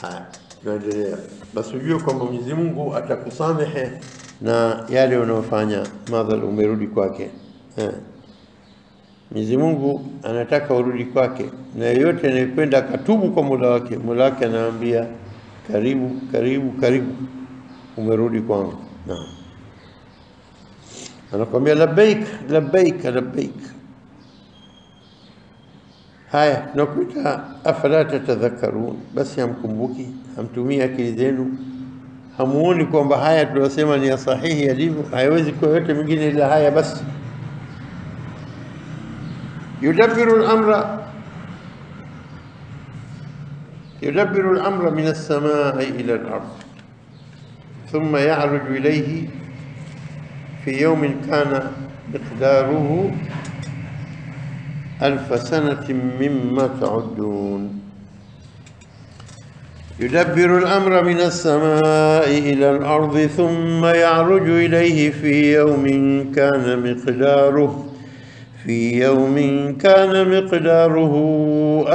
Haya, tunaendelea. Basi ujue kwamba Mwenyezi Mungu atakusamehe na yale unayofanya madhal umerudi kwake. Mwenyezi Mungu anataka urudi kwake, na yeyote anayekwenda akatubu kwa Mola wake anaambia karibu karibu karibu, umerudi kwangu. Naam, anakuambia labbaik labbaik labbaik. Haya, tunakuita afala tatadhakkarun, basi hamkumbuki, hamtumii akili zenu, hamuoni kwamba haya tunasema ni ya sahihi yalivyo, haiwezi kuwa yote mingine ila haya basi. Yudabbiru al-amra min as-samai ila al-ard thumma ya'ruju ilayhi fi yawmin kana miqdaruhu ألف سنة مما تعدون. يدبر الأمر من السماء إلى الأرض ثم يعرج إليه في يوم كان مقداره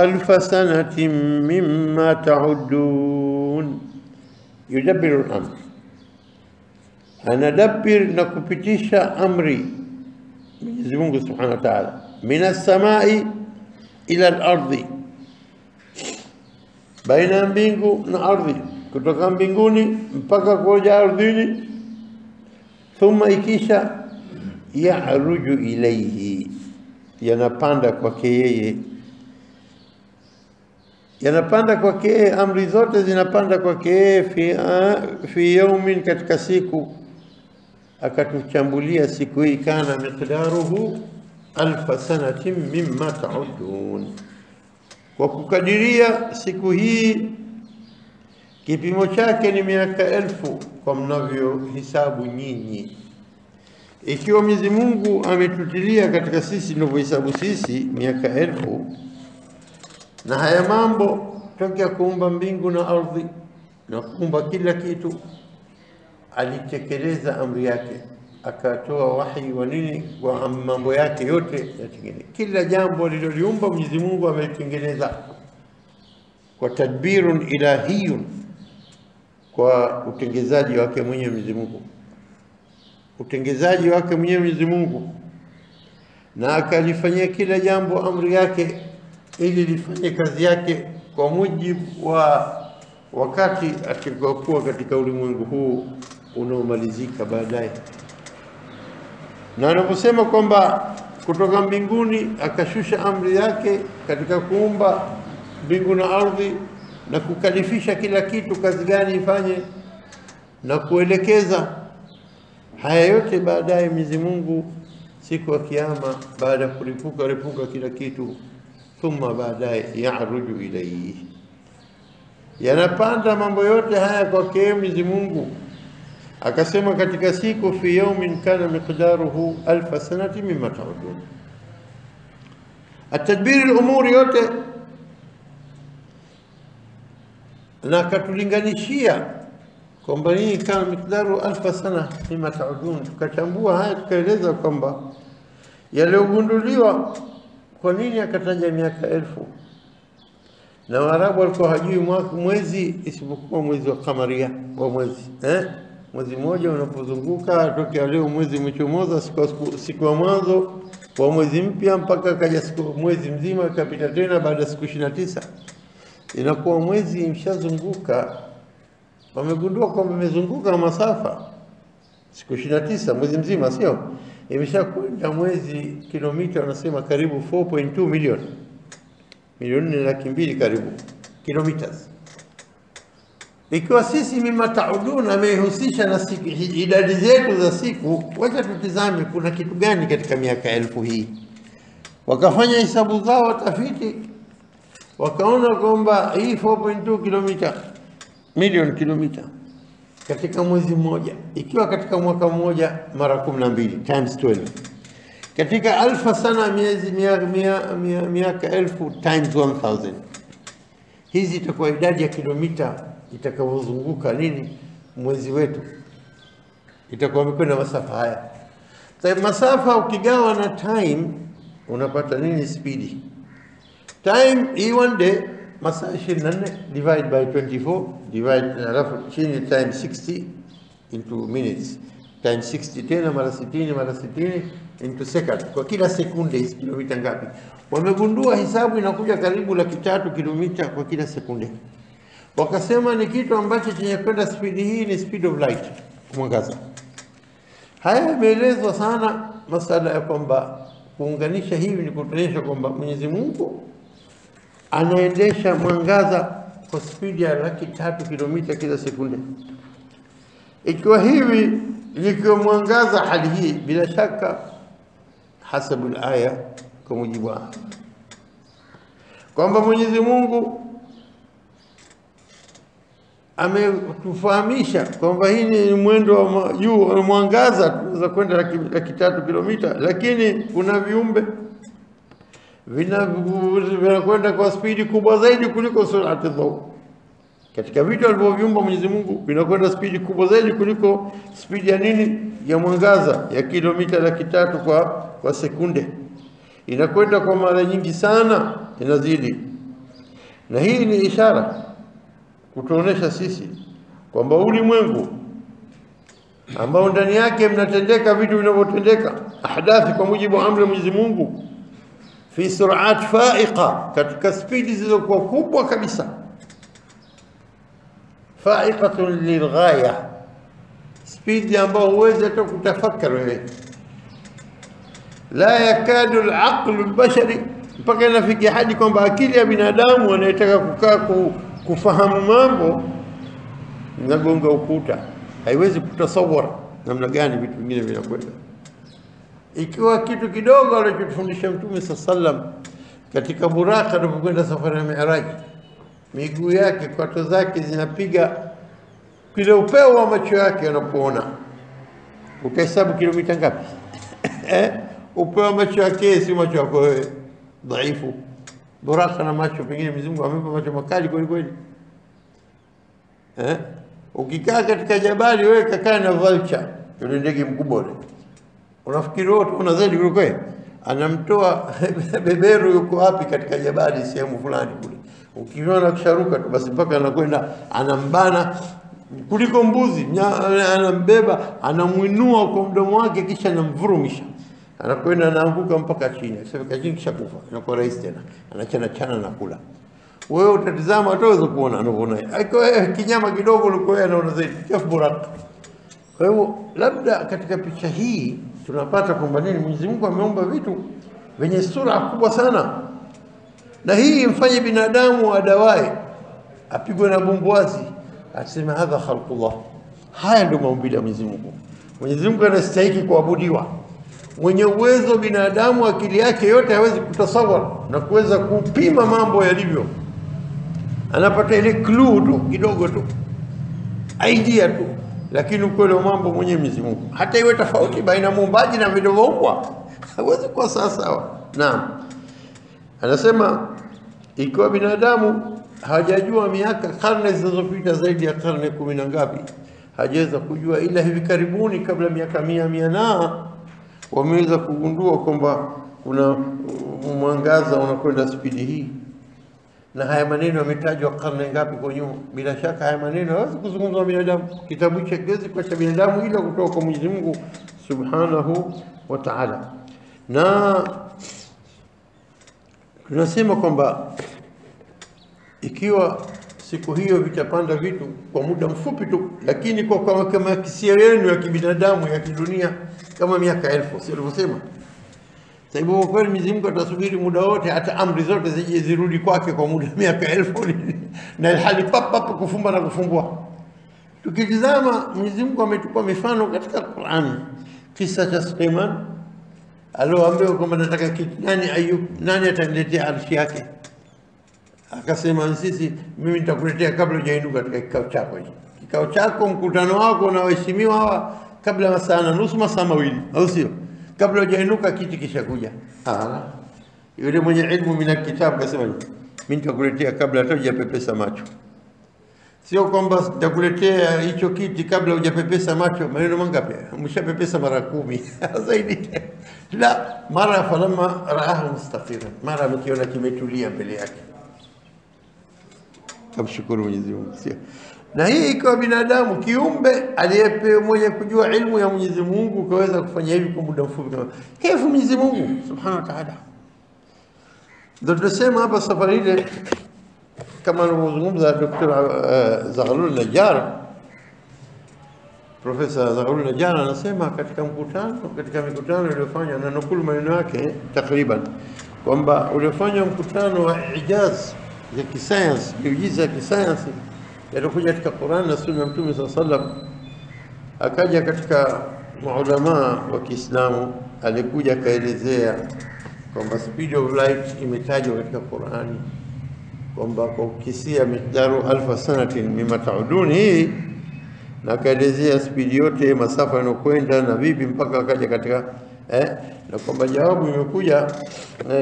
ألف سنة مما تعدون. يدبر الأمر، أنا دبر نكبتش أمري Mwenyezi Mungu Subhanahu wa Ta'ala, minas samai ila al-ardhi, baina mbingu na ardhi, kutoka mbinguni mpaka kuja ardhini. Thumma ikisha ya'ruju ilayhi, yanapanda kwake yeye, yanapanda kwake yeye, amri zote zinapanda kwake yeye. Fi yawmin, katika siku, akatuchambulia siku hii, kana miqdaruhu alfa sanatin mimma ta'udun, kwa kukadiria siku hii kipimo chake ni miaka 1000 kwa mnavyo hisabu nyinyi. Ikiwa Mwenyezi Mungu ametutilia katika sisi tunavyohesabu sisi miaka 1000, na haya mambo tokea kuumba mbingu na ardhi na kuumba kila kitu, alitekeleza amri yake, akatoa wahi wa nini kwa mambo yake yote yatengenezwe. Kila jambo liloliumba Mwenyezi Mungu amelitengeneza kwa tadbirun ilahiyun, kwa utengezaji wake mwenyewe Mwenyezi Mungu, utengezaji wake mwenyewe Mwenyezi Mungu, na akalifanyia kila jambo amri yake ili lifanye kazi yake kwa mujibu wa wakati atakapokuwa katika ulimwengu huu unaomalizika baadaye. Na anaposema kwamba kutoka mbinguni akashusha amri yake katika kuumba mbingu na ardhi na kukalifisha kila kitu kazi gani ifanye na kuelekeza haya yote, baadaye Mwenyezi Mungu siku ya Kiyama, baada ya kuripuka kila kitu, thumma baadaye ya'ruju ilayhi, yanapanda mambo yote haya kwake Mwenyezi Mungu. Akasema katika siku, fi yawmin kana miqdaruhu alfa sanati mimma ta'udun. Atadbiri al-umuri yote, na akatulinganishia kwamba hii kana miqdaru alfa sana mimma ta'udun. Tukachambua haya, tukaeleza kwamba yaliogunduliwa, kwa nini akataja miaka 1000, na Waarabu walikuwa hajui mwezi isipokuwa mwezi wa kamaria wa mwezi. Mwezi mmoja unapozunguka, tokea leo mwezi umechomoza, siku ya mwanzo wa mwezi mpya mpaka kaja mwezi mzima ikapita tena, baada ya siku 29 inakuwa mwezi imshazunguka. Wamegundua kwamba imezunguka masafa siku 29, mwezi mzima, sio imeshakwenda mwezi kilomita, wanasema karibu 4.2 milioni, milioni 200,000 karibu kilometers. Ikiwa sisi mimma ta'udun amehusisha na siku, idadi zetu za siku, wacha tutizame kuna kitu gani katika miaka 1000 hii. Wakafanya hesabu zao, watafiti, wakaona kwamba hii 4.2 milioni kilomita katika mwezi mmoja, ikiwa katika mwaka mmoja mara 12 times 12, katika alfa sana, miaka 1000 times 1000, hizi itakuwa idadi ya kilomita itakavozunguka nini mwezi wetu, itakuwa imekwenda masafa haya. Sasa masafa ukigawa na time unapata nini? Speed. Time hii one day masaa 24 divide by 24 divide alafu chini times 60 into minutes times 60 tena mara 60 mara 60 into second. Kwa kila sekunde hizi kilomita ngapi? Wamegundua hisabu inakuja karibu 300,000 kilomita kwa kila sekunde. Wakasema ni kitu ambacho chenye kwenda speed hii ni speed of light, mwangaza. Haya yameelezwa sana masala ya kwamba kuunganisha hivi ni kutuonyesha kwamba Mwenyezi Mungu anaendesha mwangaza kwa spidi ya 300,000 kilomita kila sekunde. Ikiwa hivi ikiwa mwangaza hali hii, bila shaka hasabu al-aya, kwa mujibu wa kwamba Mwenyezi Mungu ametufahamisha kwamba hii ni mwendo wa juu wa mwangaza, tunaweza kwenda 300,000 kilomita, lakini kuna viumbe vinakwenda kwa spidi kubwa zaidi kuliko surati dhau. Katika vitu alivyoviumba Mwenyezi Mungu vinakwenda spidi kubwa zaidi kuliko spidi ya nini? Ya mwangaza ya kilomita 300,000 kwa sekunde. Inakwenda kwa mara nyingi sana, inazidi. Na hii ni ishara kutuonesha sisi kwamba ulimwengu ambao ndani yake mnatendeka vitu vinavyotendeka ahdathi kwa mujibu wa amri Mwenyezi Mungu fi sur'at fa'iqa, katika spidi zilizokuwa kubwa kabisa, fa'iqatun lilghaya, spidi ambayo huwezi hata kutafakari wewe, la yakadu al-aqlu al-bashari, mpaka inafikia hadi kwamba akili ya binadamu anayetaka kukaa kufahamu mambo inagonga ukuta, haiwezi kutasawara namna gani vitu vingine vinakwenda. Ikiwa kitu kidogo alichotufundisha Mtume sallam katika Buraka alipokwenda safari ya Mi'raj, miguu yake kwato zake zinapiga kile upeo wa macho yake anapoona. Utahesabu kilomita ngapi? Upeo wa macho yake si macho yako wewe dhaifu. Buraka na macho pengine Mwenyezi Mungu amempa macho makali kweli kweli. Ukikaa katika jabali wewe kakaa na vulture, yule ndege mkubwa yule, unafikiri wote una zaidi kuliko yeye? Anamtoa beberu yuko wapi katika jabali sehemu fulani kule, ukiona kisharuka tu basi mpaka anakwenda anambana kuliko mbuzi, anambeba anamuinua kwa mdomo wake kisha anamvurumisha, anakwenda anaanguka mpaka chini, akifika chini kisha kufa, anakuwa rais tena, anachana chana na kula. Wewe utatizama utaweza kuona anavyoona. Akiwa kinyama kidogo uliko yeye anaona zaidi kifu Buraka. Kwa hiyo labda katika picha hii tunapata kwamba nini, Mwenyezi Mungu ameumba vitu venye sura kubwa sana, na hii mfanye binadamu adawae apigwe na bumbwazi aseme hadha khalqullah. Haya ndio maumbile ya Mwenyezi Mungu. Mwenyezi Mungu anastahili kuabudiwa. Mwenye uwezo binadamu akili yake yote hawezi kutasawara na kuweza kupima mambo yalivyo. Anapata ile clue tu kidogo tu, idea tu, lakini ukweli wa mambo mwenye Mwenyezi Mungu. Hata iwe tofauti baina muumbaji na vilivyoumbwa hawezi kuwa sawa sawa. Naam, anasema ikiwa binadamu hajajua miaka karne zilizopita zaidi ya karne 10 na ngapi, hajaweza kujua, ila hivi karibuni kabla miaka 100 na wameweza kugundua kwamba kuna mwangaza unakwenda spidi hii. Na haya maneno yametajwa karne ngapi kwa nyuma? Bila shaka haya maneno hawezi kuzungumzwa binadamu, kitabu hicho kiwezi kwa binadamu ila kutoka kwa Mwenyezi Mungu Subhanahu wa Ta'ala. Na tunasema kwamba ikiwa siku hiyo vitapanda vitu kwa muda mfupi tu, lakini kwa kama kisia yenu ya kibinadamu ya kidunia kama miaka 1000, sio alivyosema. Sababu kwa kweli Mwenyezi Mungu atasubiri muda wote, hata amri zote zije zirudi kwake kwa muda miaka 1000 na hali papa kufumba na kufumbua. Tukitizama Mwenyezi Mungu ametupa mifano katika Qur'an, kisa cha Suleiman alioambiwa kwamba nataka kitu, nani ataniletea arshi yake? Akasema sisi, mimi nitakuletea kabla hujainuka katika kikao chako hiki. Kikao chako, mkutano wako na waheshimiwa hawa kabla masaa na nusu, masaa mawili, au sio? Kabla hujainuka kiti kisha kuja. Yule mwenye ilmu mina kitabu kasema mimi nitakuletea kabla hata hujapepesa macho. Sio kwamba nitakuletea hicho kiti kabla hujapepesa macho. Maneno mangapi? Umeshapepesa mara 10 zaidi. La, mara falamma raahu mustaqiran, mara mkiona kimetulia mbele yake. kamshukuru Mwenyezi Mungu, sio? Na hii ikawa binadamu kiumbe aliyepewa mwenye kujua ilmu ya Mwenyezi Mungu kaweza kufanya hivi kwa muda mfupi kama kaifu Mwenyezi Mungu Subhanahu wa Ta'ala. Ndio tunasema hapa safari ile kama anavyozungumza Dr. Zaghlul Najjar, Profesa Zaghlul Najjar anasema katika mikutano iliyofanywa, na nukulu maneno yake takriban kwamba ulifanywa mkutano wa ijaz ya kisayansi, miujiza ya kisayansi yalikuja katika Qur'an na Sunna ya Mtume SAW. Akaja katika maulama wa Kiislamu, alikuja kaelezea kwamba speed of light imetajwa katika Qur'ani, kwamba kwa kisia miqdaru alfa sanatin mimma ta'udun hii, na kaelezea speed yote, masafa yanokwenda na vipi, mpaka akaja katika na kwamba jawabu imekuja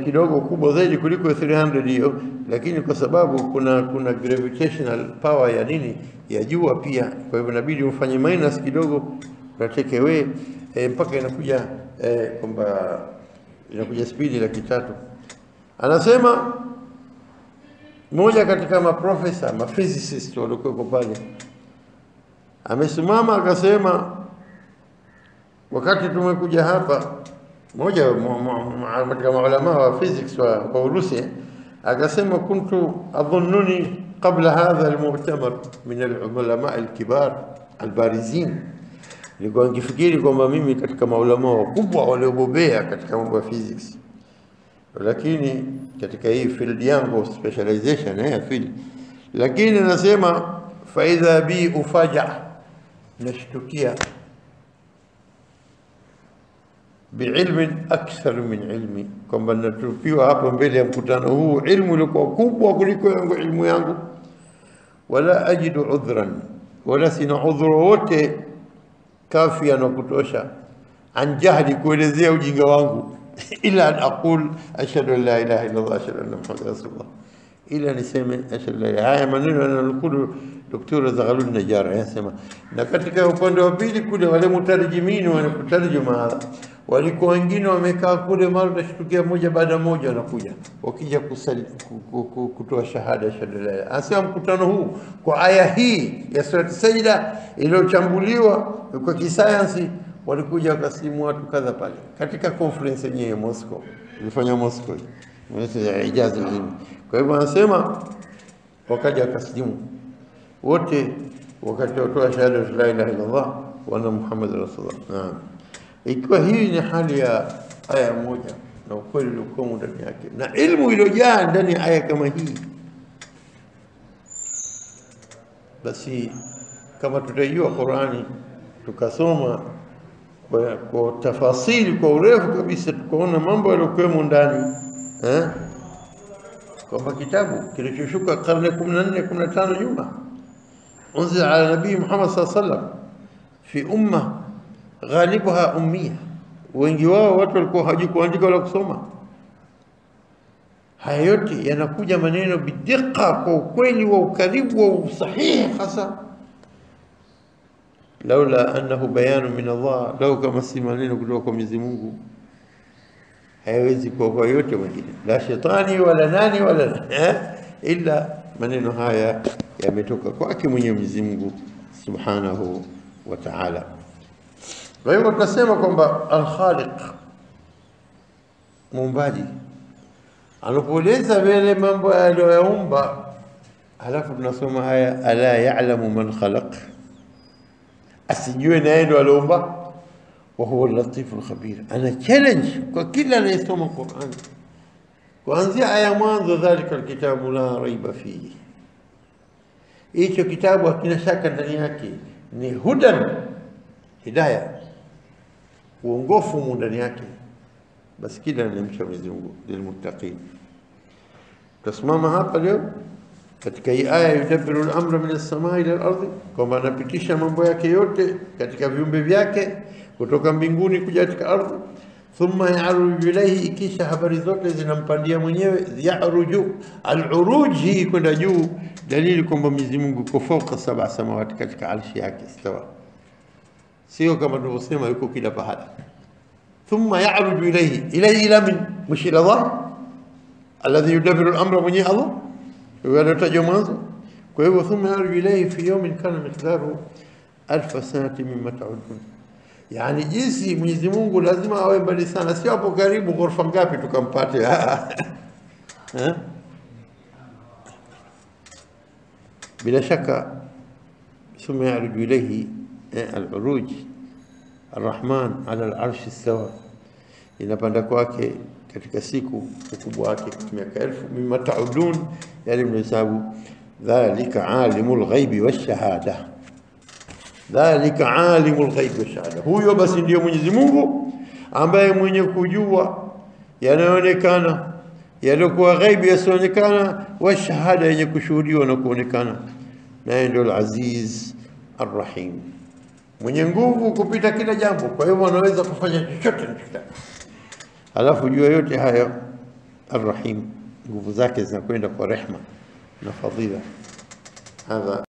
kidogo kubwa zaidi kuliko 300 hiyo, lakini kwa sababu kuna gravitational power ya nini ya jua pia, kwa hivyo inabidi ufanye minus kidogo na take away mpaka inakuja kwamba inakuja speed 300,000. Anasema mmoja katika maprofesa maphysicist waliokuwa pale amesimama akasema, wakati tumekuja hapa, mmoja katika maulama wa physics wa Urusi akasema, kuntu adhunnuni qabla hadha almu'tamar min alulama alkibar albarizin, nilikuwa nikifikiri kwamba mimi katika maulama wakubwa waliobobea katika mambo ya physics, lakini katika hii field yangu specialization ya field, lakini nasema faidha bi ufaja, nashtukia biilmin akthar min ilmi, kwamba natupiwa hapo mbele ya mkutano huu ilmu ilikuwa kubwa kuliko ilmu yangu. Wala ajidu udhran, wala sina udhuru wote kafia na kutosha an jahli, kuelezea ujinga wangu, ila an aqul ashhadu an la ilaha illa Allah ashhadu anna Muhammadan rasulullah, ila niseme ashhadu la ilaha. Haya maneno yananukulu Dr. Zaghlul Najjar anasema. Na katika upande wa pili kule wale mutarjimini wanakutarjuma walikuwa wengine wamekaa kule, mara nashtukia moja baada moja wanakuja wakija kutoa shahada shahada la ilaha. Anasema mkutano huu kwa aya hii ya Surah Sajda iliyochambuliwa kwa kisayansi, walikuja wakasimu watu kadha pale katika conference yenyewe ya Moscow, ilifanya Moscow ya ijaza ilmu. Kwa hivyo anasema wakaja wakasimu wote wakati watoa shahada la ilaha illa Allah wa anna Muhammadan rasulullah. Naam, ikiwa hii ni hali ya aya moja na ukweli uliokuwa ndani yake na ilmu iliyojaa ndani ya aya kama hii, basi kama tutajua Qur'ani tukasoma kwa tafasili kwa urefu kabisa, tukaona mambo yaliyokuwa ndani kwamba kitabu kilichoshuka karne 14 15 nyuma, unzila ala nabii Muhammad sallallahu alaihi wasallam fi umma ghalibuha ummia, wengi wao watu walikuwa hawajui kuandika wala kusoma. Haya yote yanakuja maneno bidiqa, kwa ukweli wa ukaribu wa usahihi hasa. Laula annahu bayanu min Allah, lau kama si maneno kutoka kwa Mwenyezi Mungu hayawezi kuwa yote mengine, la shetani wala nani wala illa maneno haya yametoka kwake Mwenyezi Mungu Subhanahu wa Ta'ala. Kwa hivyo tunasema kwamba al-Khaliq, muumbaji, anapoeleza vile mambo aliyoyaumba, halafu tunasoma haya ala ya'lamu man khalaq, asijue naye ndo aliumba, wa huwa al-latiful khabir. Ana challenge kwa kila anayesoma Qur'an kuanzia aya mwanzo, dhalika al-kitabu la raiba fihi, hicho kitabu hakina shaka ndani yake, ni hudan, hidayah, uongofu ndani yake, basi kila anayemcha Mwenyezi Mungu lilmuttaqin. Tusimama hapa leo katika hii aya, yudabbiru al-amra min as-samai ila al-ardi, kwamba anapitisha mambo yake yote katika viumbe vyake kutoka mbinguni kuja katika ardhi. Thumma ya'ruju ilayhi, ikisha habari zote zinampandia mwenyewe. Ya'ruju, al-uruji, kwenda juu, dalili kwamba Mwenyezi Mungu yuko fauka 7 samawati, katika arshi yake istawa, sio kama tunavyosema yuko kila pahala. Thumma ya'ruju ilayhi ila min, mushir Allah alladhi yudabbiru al-amra, mwenye Allah wanatajwa mwanzo. Kwa hivyo thumma yarju ilayhi fi yawmin kana miqdaru 1000 sanati mimma ta'udun, yani jinsi Mwenyezi Mungu lazima awe mbali sana, sio hapo karibu ghorofa ngapi tukampate. Bila shaka thumma yarju ilayhi al-uruj Ar-Rahman ala al-arshi istawa, inapanda kwake katika siku ukubwa wake miaka 1000 mimma ta'udun, yani mnahesabu. Dhalika alimul ghaibi wash-shahada, dhalika alimul ghaibi wash-shahada, huyo basi ndio Mwenyezi Mungu ambaye mwenye kujua yanayoonekana, yaliokuwa ghaibi yasionekana, wa shahada yenye kushuhudiwa na kuonekana, naye ndio al-Aziz Ar-Rahim, mwenye nguvu kupita kila jambo. Kwa hivyo anaweza kufanya chochote anachotaka. Alafu jua yote hayo Ar-Rahim, nguvu zake zinakwenda kwa rehma na fadhila. Hadha